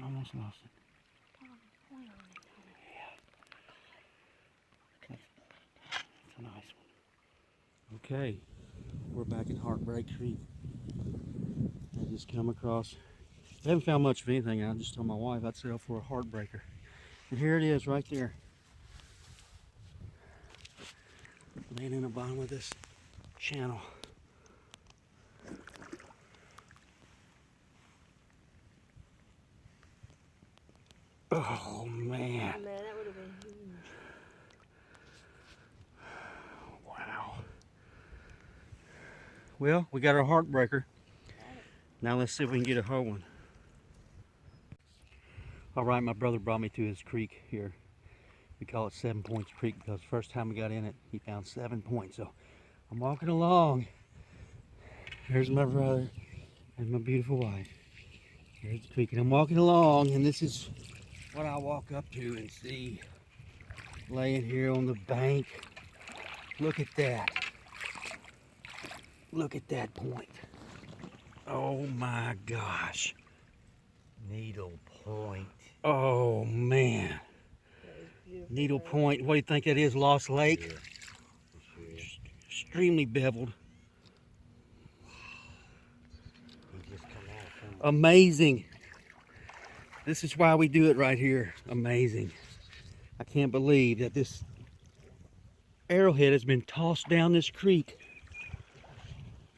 Almost lost it. Yeah. That's a nice one. Okay, we're back in Heartbreak Creek. I just come across, I haven't found much of anything. I just told my wife I'd settle for a heartbreaker. And here it is right there. Laying in the bottom of this channel. Oh man. Man, that would have been huge. Wow. Well, we got our heartbreaker. Now let's see if we can get a whole one. All right, my brother brought me to his creek here. We call it 7 Points Creek because the first time we got in it, he found 7 points. So I'm walking along. There's my brother and my beautiful wife. Here's the creek, and I'm walking along, and this is what I walk up to and see laying here on the bank. Look at that. Look at that point. Oh my gosh. Needle Point. Oh man. Needle Point. What do you think that is? Lost Lake? Yeah, for sure. Extremely beveled. He just come out from Amazing. This is why we do it right here. Amazing. I can't believe that this arrowhead has been tossed down this creek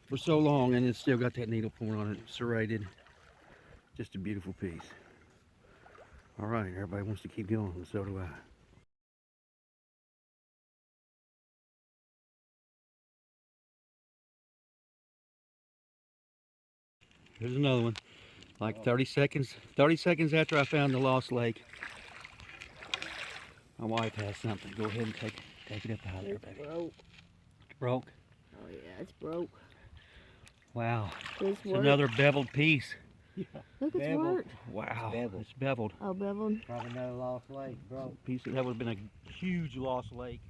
for so long and it's still got that needle point on it, serrated. Just a beautiful piece. All right, everybody wants to keep going, and so do I. Here's another one. Like 30 seconds after I found the lost lake. My wife has something. Go ahead and take it up out of there, It's baby. broke. Broke? Oh yeah, it's broke. Wow. It's It's another beveled piece. Yeah. Look, it's beveled. worked. Wow. Beveled. It's beveled. Oh, beveled. Probably another lost lake, bro. Piece that would have been a huge lost lake.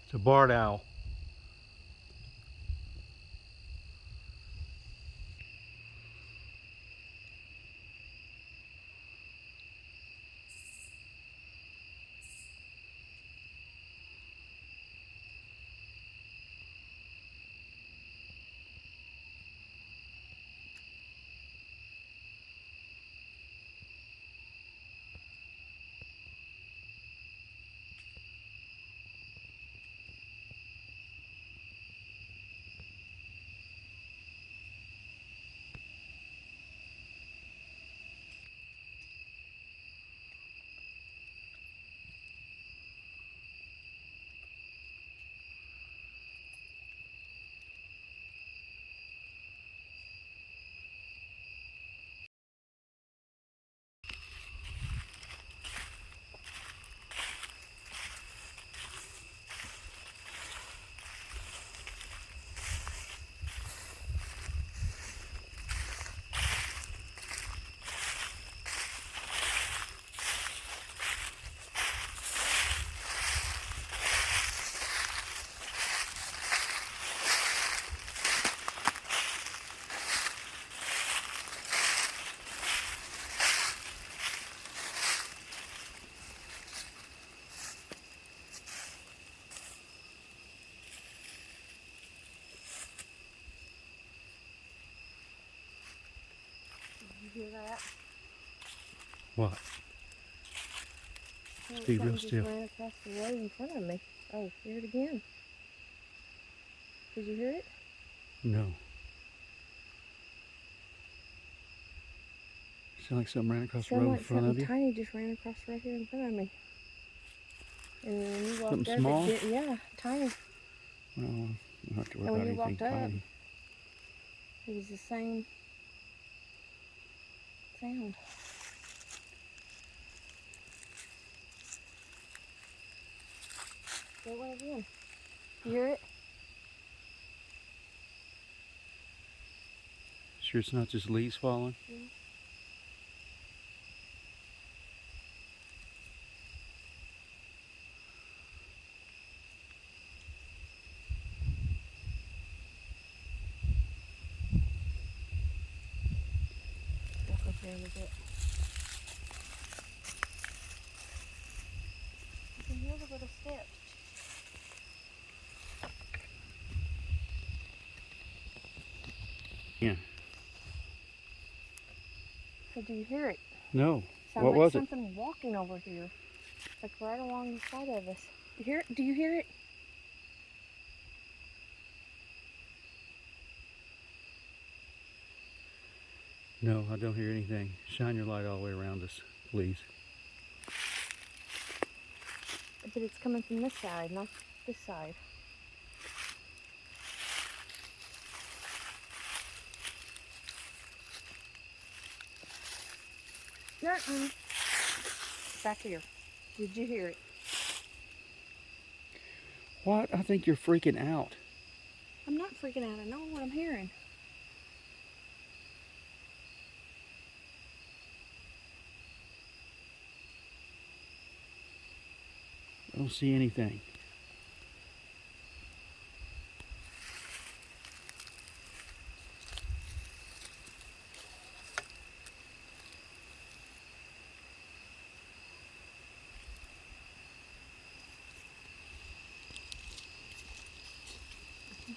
It's a barred owl. What? Oh, Be real something just still. ran across the road in front of me. Oh, hear it again. Did you hear it? No. Sound like something ran across the road in front of you? Something tiny just ran across right here in front of me. And then when you walked Something up, small? yeah, tiny. Well, you don't have to worry And when about you anything walked up, tiny. it was the same sound. There it went again. You hear it? Sure it's not just leaves falling? Mm. Walk up there a little bit. You can hear the little steps. Yeah. So do you hear it? No. Sound What like was it? something walking over here. Like right along the side of us. You hear it? Do you hear it? No, I don't hear anything. Shine your light all the way around us, please. But it's coming from this side, not this side. Nuh-uh. Back here. Did you hear it? What? I think you're freaking out. I'm not freaking out. I know what I'm hearing. I don't see anything.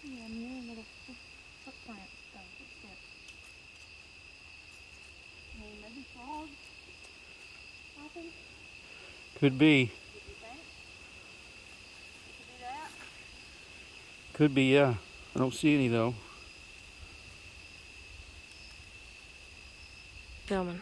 Yeah, I'm hearing little footprints, footsteps. Maybe frogs. Nothing. Could be. Did you think? You could do that? Could be, yeah. I don't see any though. Filming.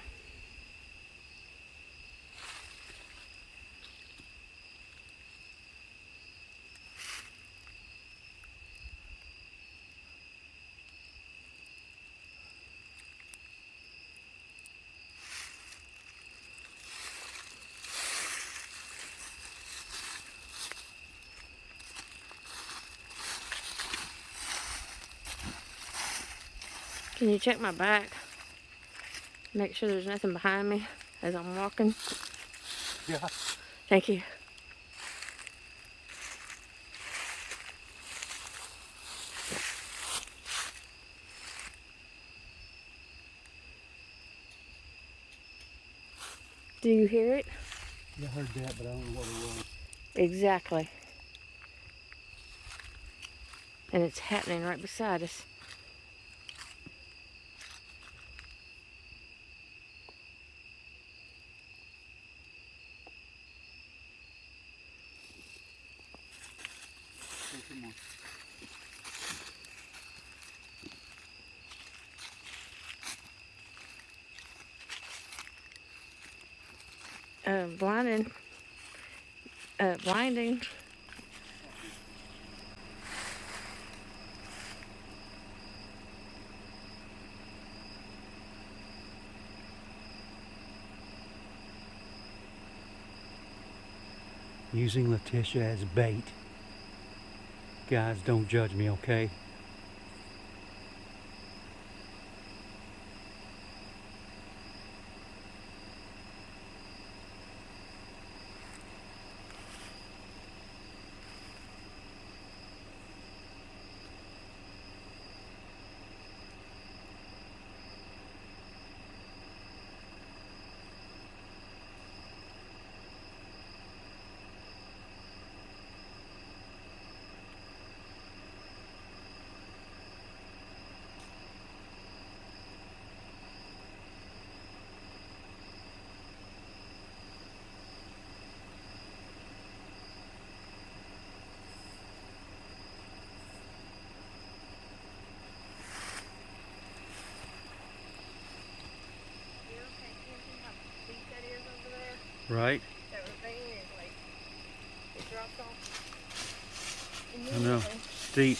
Can you check my back? Make sure there's nothing behind me as I'm walking. Yeah. Thank you. Do you hear it? I heard that, but I don't know what it was. Exactly. And it's happening right beside us. Come on. Blinding. Blinding. Using Letitia as bait. Guys, don't judge me, okay? Right? That ravine is like, it drops off I know. immediately. Steep.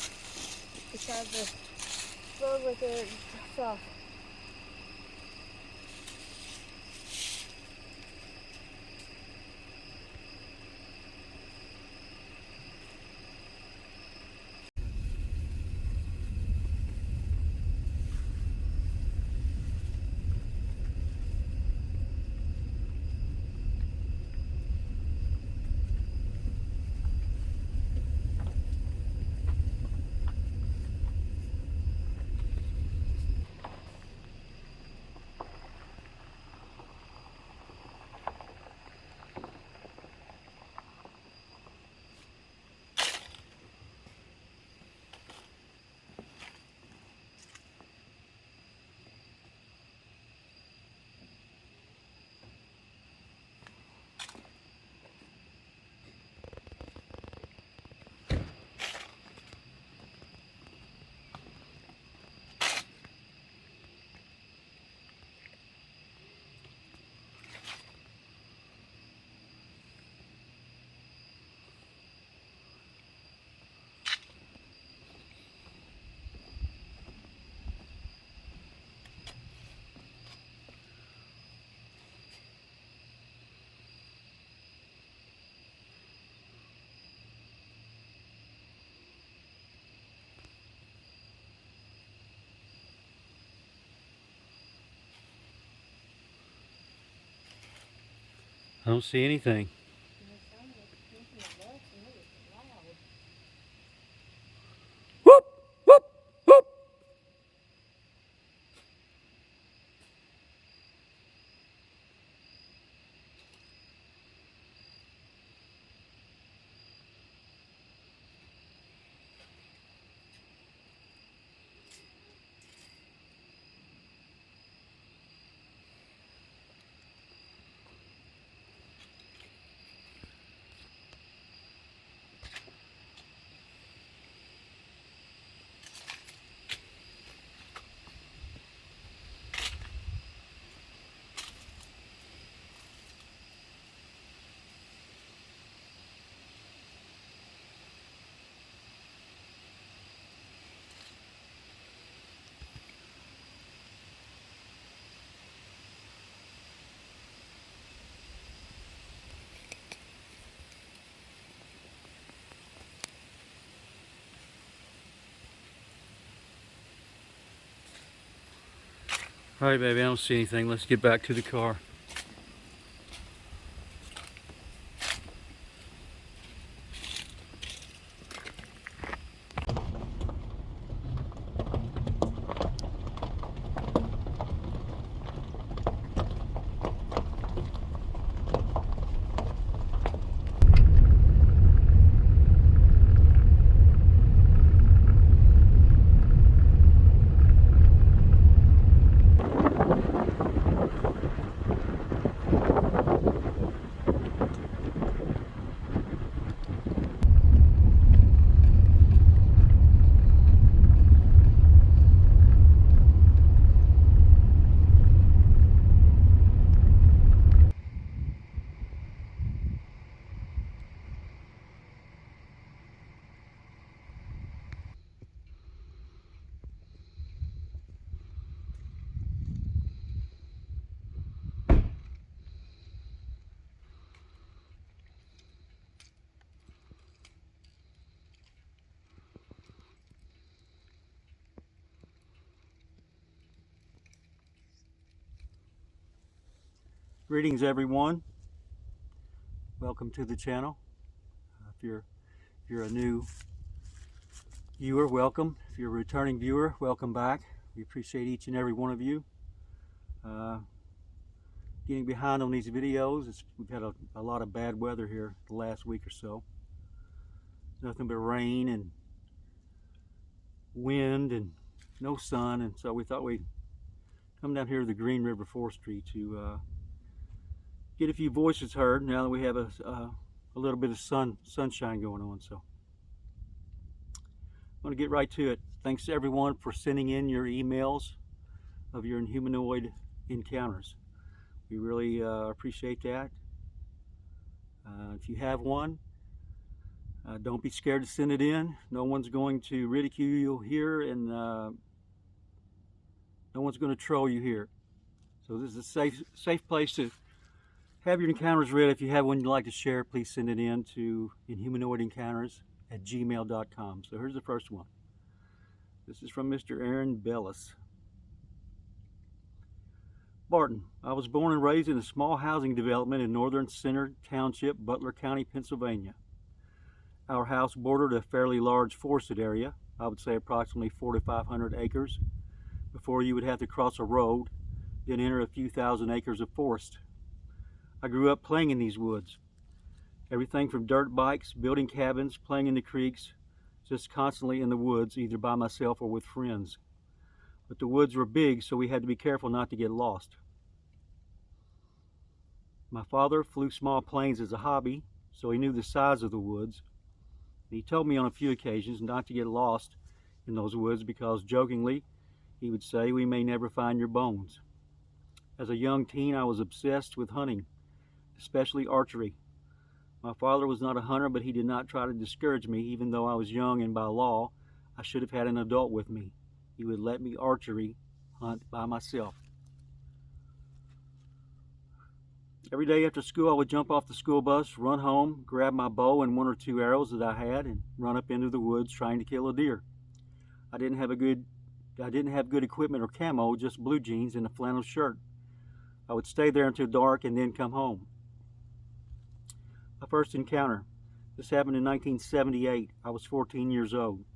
Beside the road right there, it drops off. I don't see anything. Whoop! Whoop! Whoop! All right, baby, I don't see anything. Let's get back to the car. Greetings, everyone. Welcome to the channel. If you're a new viewer, welcome. If you're a returning viewer, welcome back. We appreciate each and every one of you. Getting behind on these videos. We've had a lot of bad weather here the last week or so. Nothing but rain and wind and no sun, and so we thought we'd come down here to the Green River Forestry to get a few voices heard now that we have a little bit of sunshine going on. So I'm going to get right to it. Thanks to everyone for sending in your emails of your inhumanoid encounters. We really appreciate that. If you have one, don't be scared to send it in. No one's going to ridicule you here, and no one's going to troll you here. So this is a safe place to have your encounters read. If you have one you'd like to share, please send it in to inhumanoidencounters@gmail.com. So here's the first one. This is from Mr. Aaron Bellis. Barton, I was born and raised in a small housing development in northern Center Township, Butler County, Pennsylvania. Our house bordered a fairly large forested area, I would say approximately 400 to 500 acres, before you would have to cross a road, then enter a few thousand acres of forest. I grew up playing in these woods. Everything from dirt bikes, building cabins, playing in the creeks, just constantly in the woods, either by myself or with friends. But the woods were big, so we had to be careful not to get lost. My father flew small planes as a hobby, so he knew the size of the woods. He told me on a few occasions not to get lost in those woods because, jokingly, he would say, "We may never find your bones." As a young teen, I was obsessed with hunting, especially archery. My father was not a hunter, but he did not try to discourage me, even though I was young and by law, I should have had an adult with me. He would let me archery hunt by myself. Every day after school, I would jump off the school bus, run home, grab my bow and 1 or 2 arrows that I had, and run up into the woods trying to kill a deer. I didn't have good equipment or camo, just blue jeans and a flannel shirt. I would stay there until dark and then come home. My first encounter. This happened in 1978. I was 14 years old.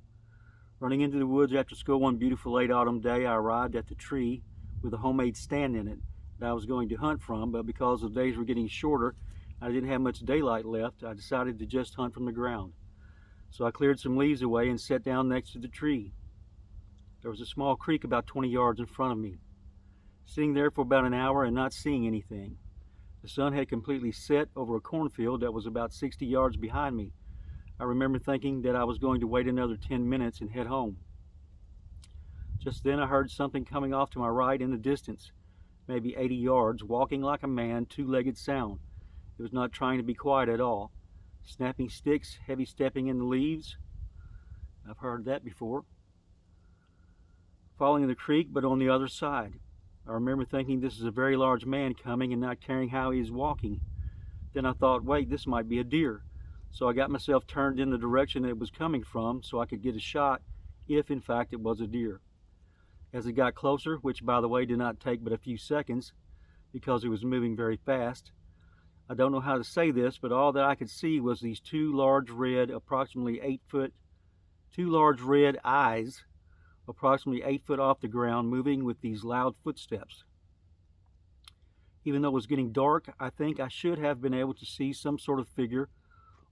Running into the woods after school one beautiful late autumn day, I arrived at the tree with a homemade stand in it that I was going to hunt from, but because the days were getting shorter, I didn't have much daylight left, I decided to just hunt from the ground. So I cleared some leaves away and sat down next to the tree. There was a small creek about 20 yards in front of me. Sitting there for about an hour and not seeing anything. The sun had completely set over a cornfield that was about 60 yards behind me. I remember thinking that I was going to wait another 10 minutes and head home. Just then I heard something coming off to my right in the distance, maybe 80 yards, walking like a man, two-legged sound. It was not trying to be quiet at all. Snapping sticks, heavy stepping in the leaves. I've heard that before. Falling in the creek, but on the other side. I remember thinking this is a very large man coming and not caring how he is walking. Then I thought, wait, this might be a deer. So I got myself turned in the direction it was coming from so I could get a shot if in fact it was a deer. As it got closer, which by the way did not take but a few seconds because it was moving very fast, I don't know how to say this, but all that I could see was these two large red eyes, approximately 8 foot off the ground, moving with these loud footsteps. Even though it was getting dark, I think I should have been able to see some sort of figure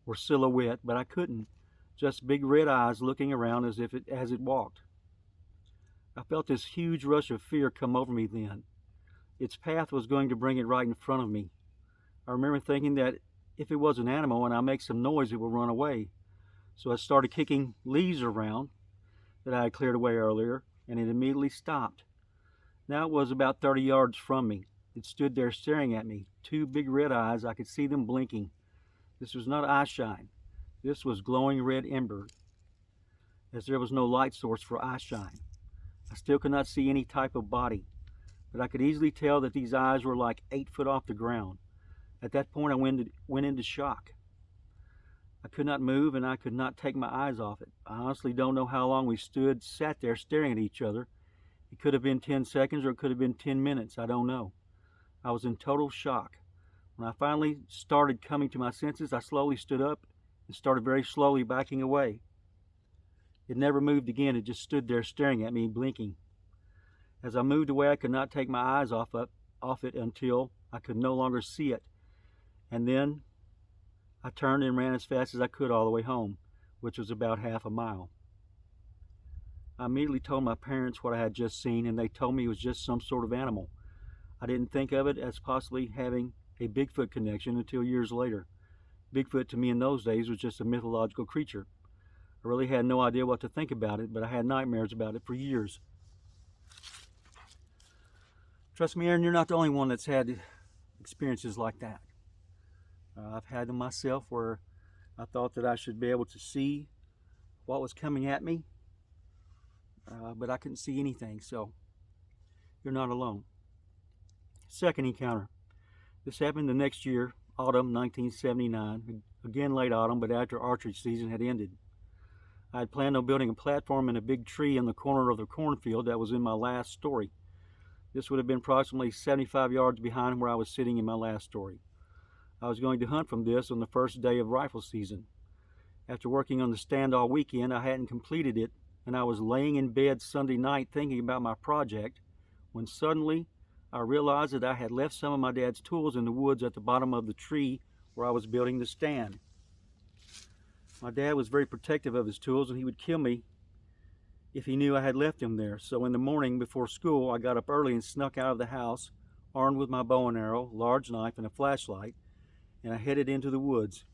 or silhouette, but I couldn't. Just big red eyes looking around as it walked. I felt this huge rush of fear come over me then. Its path was going to bring it right in front of me. I remember thinking that if it was an animal and I make some noise, it will run away. So I started kicking leaves around that I had cleared away earlier, and it immediately stopped. Now it was about 30 yards from me. It stood there staring at me. Two big red eyes, I could see them blinking. This was not eye shine. This was glowing red ember, as there was no light source for eye shine. I still could not see any type of body, but I could easily tell that these eyes were like 8 foot off the ground. At that point I went into shock. I could not move and I could not take my eyes off it. I honestly don't know how long we sat there staring at each other. It could have been 10 seconds or it could have been 10 minutes. I don't know. I was in total shock. When I finally started coming to my senses, I slowly stood up and started very slowly backing away. It never moved again. It just stood there staring at me, blinking. As I moved away, I could not take my eyes off it until I could no longer see it. And then I turned and ran as fast as I could all the way home, which was about half a mile. I immediately told my parents what I had just seen, and they told me it was just some sort of animal. I didn't think of it as possibly having a Bigfoot connection until years later. Bigfoot to me in those days was just a mythological creature. I really had no idea what to think about it, but I had nightmares about it for years. Trust me, Aaron, you're not the only one that's had experiences like that. I've had them myself where I thought that I should be able to see what was coming at me, but I couldn't see anything, so you're not alone. Second encounter. This happened the next year, autumn 1979, again late autumn, but after archery season had ended. I had planned on building a platform in a big tree in the corner of the cornfield that was in my last story. This would have been approximately 75 yards behind where I was sitting in my last story. I was going to hunt from this on the first day of rifle season. After working on the stand all weekend, I hadn't completed it, and I was laying in bed Sunday night thinking about my project, when suddenly I realized that I had left some of my dad's tools in the woods at the bottom of the tree where I was building the stand. My dad was very protective of his tools, and he would kill me if he knew I had left them there. So in the morning before school, I got up early and snuck out of the house, armed with my bow and arrow, large knife, and a flashlight, and I headed into the woods.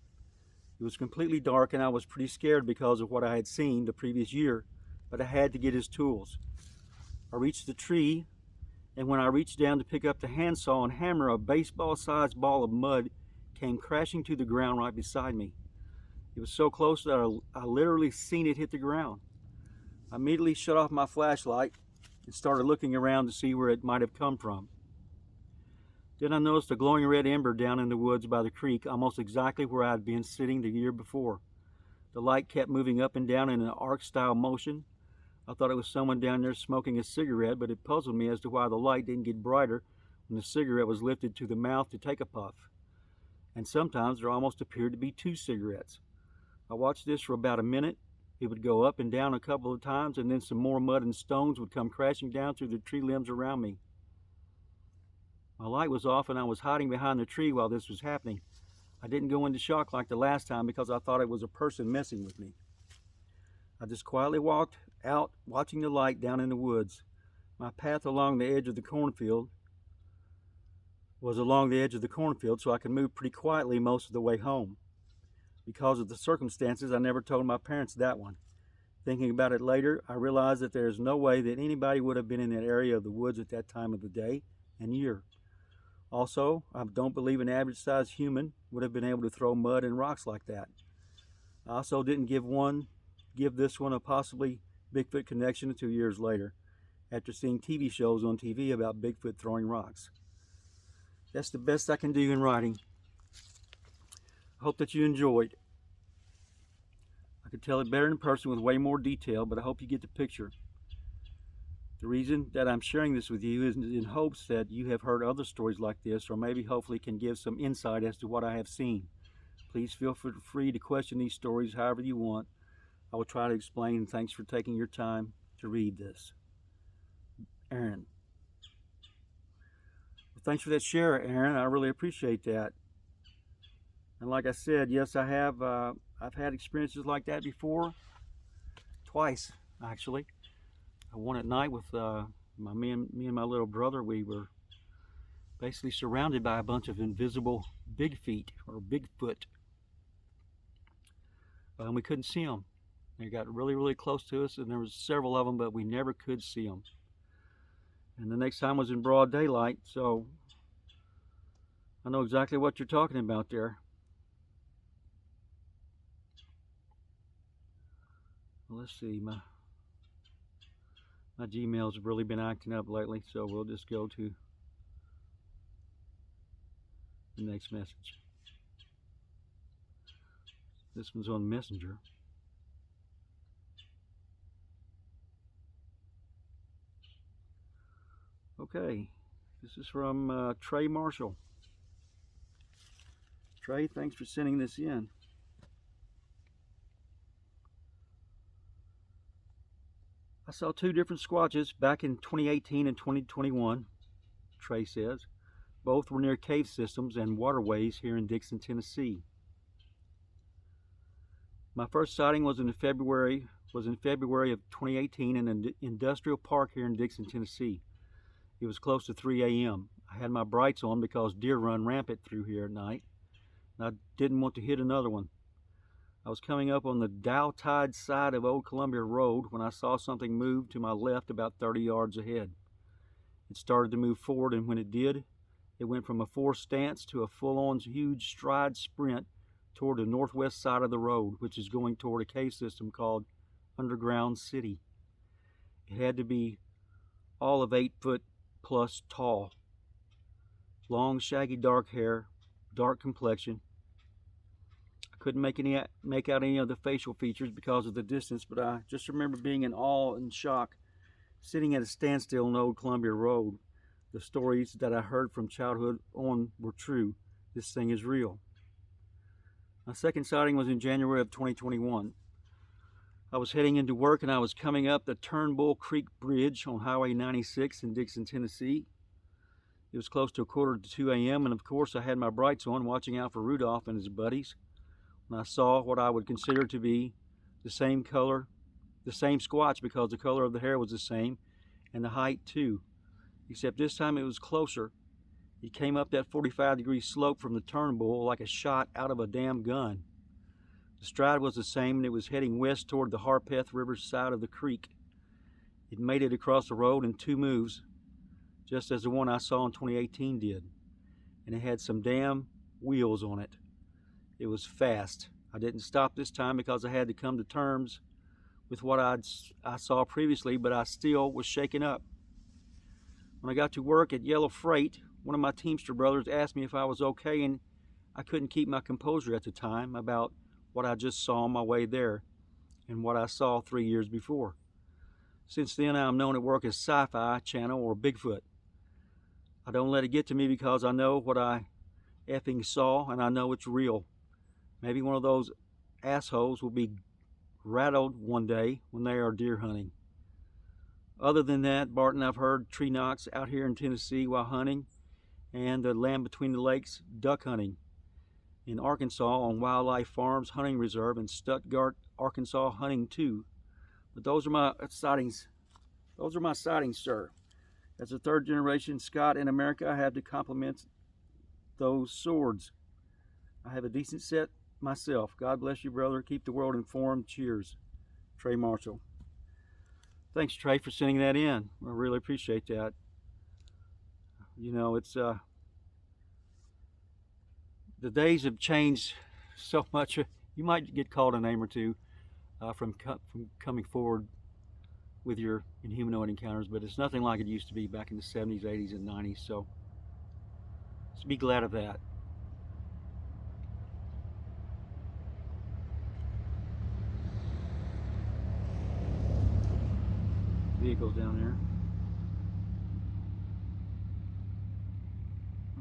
It was completely dark, and I was pretty scared because of what I had seen the previous year, but I had to get his tools. I reached the tree, and when I reached down to pick up the handsaw and hammer, a baseball-sized ball of mud came crashing to the ground right beside me. It was so close that I literally seen it hit the ground. I immediately shut off my flashlight and started looking around to see where it might have come from. Then I noticed a glowing red ember down in the woods by the creek, almost exactly where I had been sitting the year before. The light kept moving up and down in an arc-style motion. I thought it was someone down there smoking a cigarette, but it puzzled me as to why the light didn't get brighter when the cigarette was lifted to the mouth to take a puff. And sometimes there almost appeared to be two cigarettes. I watched this for about a minute. It would go up and down a couple of times, and then some more mud and stones would come crashing down through the tree limbs around me. My light was off, and I was hiding behind the tree while this was happening. I didn't go into shock like the last time because I thought it was a person messing with me. I just quietly walked out, watching the light down in the woods. My path along the edge of the cornfield was along the edge of the cornfield, so I could move pretty quietly most of the way home. Because of the circumstances, I never told my parents that one. Thinking about it later, I realized that there is no way that anybody would have been in that area of the woods at that time of the day and year. Also, I don't believe an average-sized human would have been able to throw mud and rocks like that. I also didn't give this one a possibly Bigfoot connection until years later, after seeing TV shows on TV about Bigfoot throwing rocks. That's the best I can do in writing. I hope that you enjoyed. I could tell it better in person with way more detail, but I hope you get the picture. The reason that I'm sharing this with you is in hopes that you have heard other stories like this, or maybe hopefully can give some insight as to what I have seen. Please feel free to question these stories however you want. I will try to explain, and thanks for taking your time to read this. Aaron. Well, thanks for that share, Aaron. I really appreciate that. And like I said, yes, I have. I've had experiences like that before. Twice, actually. One at night with me and my little brother. We were basically surrounded by a bunch of invisible big feet, or Bigfoot. And we couldn't see them. They got really, really close to us, and there was several of them, but we never could see them. And the next time was in broad daylight, so I know exactly what you're talking about there. Well, let's see, my Gmail's really been acting up lately, so we'll just go to the next message. This one's on Messenger. Okay, this is from Trey Marshall. Trey, thanks for sending this in. I saw two different squatches back in 2018 and 2021, Trey says. Both were near cave systems and waterways here in Dixon, Tennessee. My first sighting was in February of 2018 in an industrial park here in Dixon, Tennessee. It was close to 3 a.m. I had my brights on because deer run rampant through here at night, and I didn't want to hit another one. I was coming up on the Dowtide side of Old Columbia Road when I saw something move to my left about 30 yards ahead. It started to move forward, and when it did, It went from a forced stance to a full-on huge stride sprint toward the northwest side of the road, which is going toward a cave system called Underground City. It had to be all of 8 foot plus tall. Long, shaggy, dark hair, dark complexion. I couldn't make out any of the facial features because of the distance, but I just remember being in awe and shock, sitting at a standstill on Old Columbia Road. The stories that I heard from childhood on were true. This thing is real. My second sighting was in January of 2021. I was heading into work and I was coming up the Turnbull Creek Bridge on Highway 96 in Dixon, Tennessee. It was close to 1:45 a.m. and of course I had my brights on, watching out for Rudolph and his buddies, when I saw what I would consider to be the same color, the same Squatch, because the color of the hair was the same and the height too, except this time it was closer. He came up that 45-degree slope from the Turnbull like a shot out of a damn gun. The stride was the same, and it was heading west toward the Harpeth River side of the creek. It made it across the road in 2 moves, just as the one I saw in 2018 did, and it had some damn wheels on it. It was fast. I didn't stop this time because I had to come to terms with what I saw previously, but I still was shaken up. When I got to work at Yellow Freight, one of my Teamster brothers asked me if I was okay, and I couldn't keep my composure at the time about what I just saw on my way there and what I saw 3 years before. Since then, I'm known at work as Sci-Fi Channel or Bigfoot. I don't let it get to me because I know what I effing saw, and I know it's real. Maybe one of those assholes will be rattled one day when they are deer hunting. Other than that, Barton, I've heard tree knocks out here in Tennessee while hunting, and the land between the lakes duck hunting. In Arkansas on Wildlife Farms Hunting Reserve, in Stuttgart, Arkansas hunting too. But those are my sightings. Those are my sightings, sir. As a 3rd generation Scot in America, I have to compliment those swords. I have a decent set myself. God bless you, brother. Keep the world informed. Cheers. Trey Marshall. Thanks, Trey, for sending that in. I really appreciate that. You know, it's the days have changed so much. You might get called a name or two from coming forward with your inhumanoid encounters, but it's nothing like it used to be back in the 70s, 80s, and 90s. So let's be glad of that. Vehicles down there.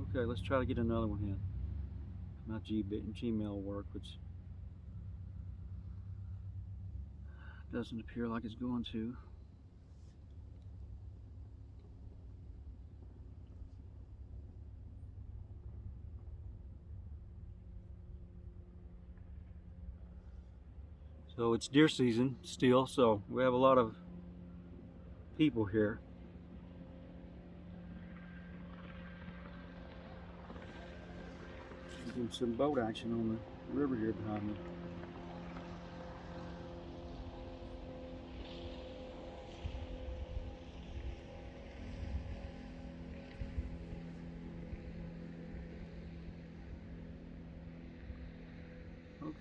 Okay, let's try to get another one in. My Gmail work, which doesn't appear like it's going to. So it's deer season still, so we have a lot of people here. There's some boat action on the river here behind me.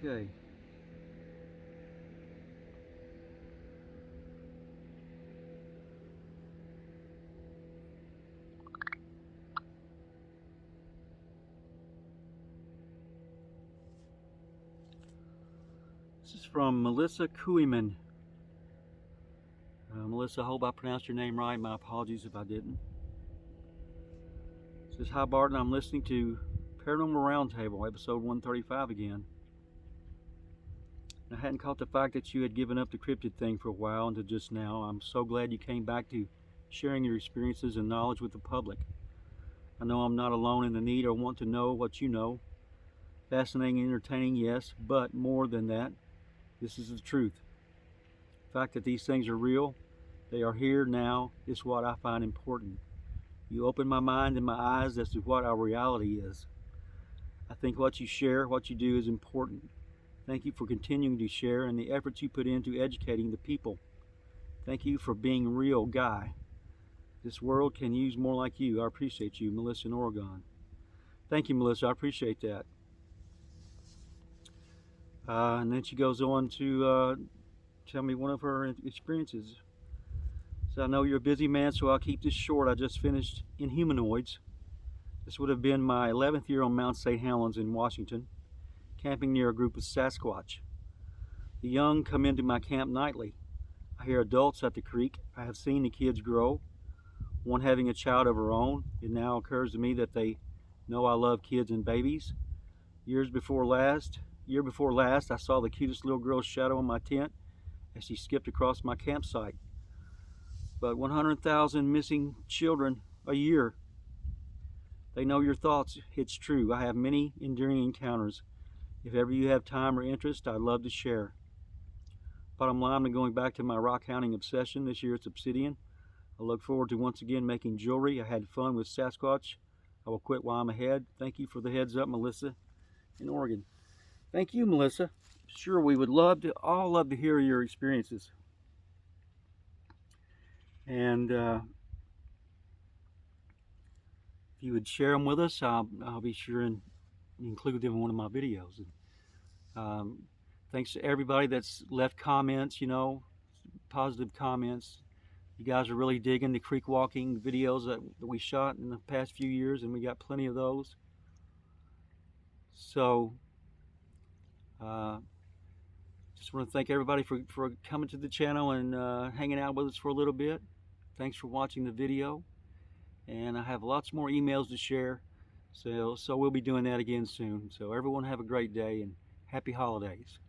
Okay. This is from Melissa Kuiman. Melissa, I hope I pronounced your name right. My apologies if I didn't. It says, hi Barton, I'm listening to Paranormal Roundtable, episode 135 again. I hadn't caught the fact that you had given up the cryptid thing for a while until just now. I'm so glad you came back to sharing your experiences and knowledge with the public. I know I'm not alone in the need or want to know what you know. Fascinating and entertaining, yes, but more than that, this is the truth. The fact that these things are real, they are here now, is what I find important. You open my mind and my eyes as to what our reality is. I think what you share, what you do is important. Thank you for continuing to share and the efforts you put into educating the people. Thank you for being a real guy. This world can use more like you. I appreciate you, Melissa in Oregon. Thank you, Melissa. I appreciate that. And then she goes on to tell me one of her experiences. So I know you're a busy man, so I'll keep this short. I just finished Inhumanoids. This would have been my 11th year on Mount St. Helens in Washington, camping near a group of Sasquatch. The young come into my camp nightly. I hear adults at the creek. I have seen the kids grow, one having a child of her own. It now occurs to me that they know I love kids and babies. Year before last, I saw the cutest little girl's shadow in my tent as she skipped across my campsite. But 100,000 missing children a year. They know your thoughts. It's true. I have many enduring encounters. If ever you have time or interest, I'd love to share. Bottom line, I'm going back to my rock hounding obsession. This year it's obsidian. I look forward to once again making jewelry. I had fun with Sasquatch. I will quit while I'm ahead. Thank you for the heads up, Melissa in Oregon. Thank you, Melissa. Sure, we would all love to hear your experiences. And if you would share them with us, I'll be sure and include them in one of my videos. And, thanks to everybody that's left comments, positive comments. You guys are really digging the creek walking videos that we shot in the past few years, and we got plenty of those. So just want to thank everybody for coming to the channel and hanging out with us for a little bit. Thanks for watching the video, and I have lots more emails to share, so we'll be doing that again soon. So everyone have a great day and happy holidays.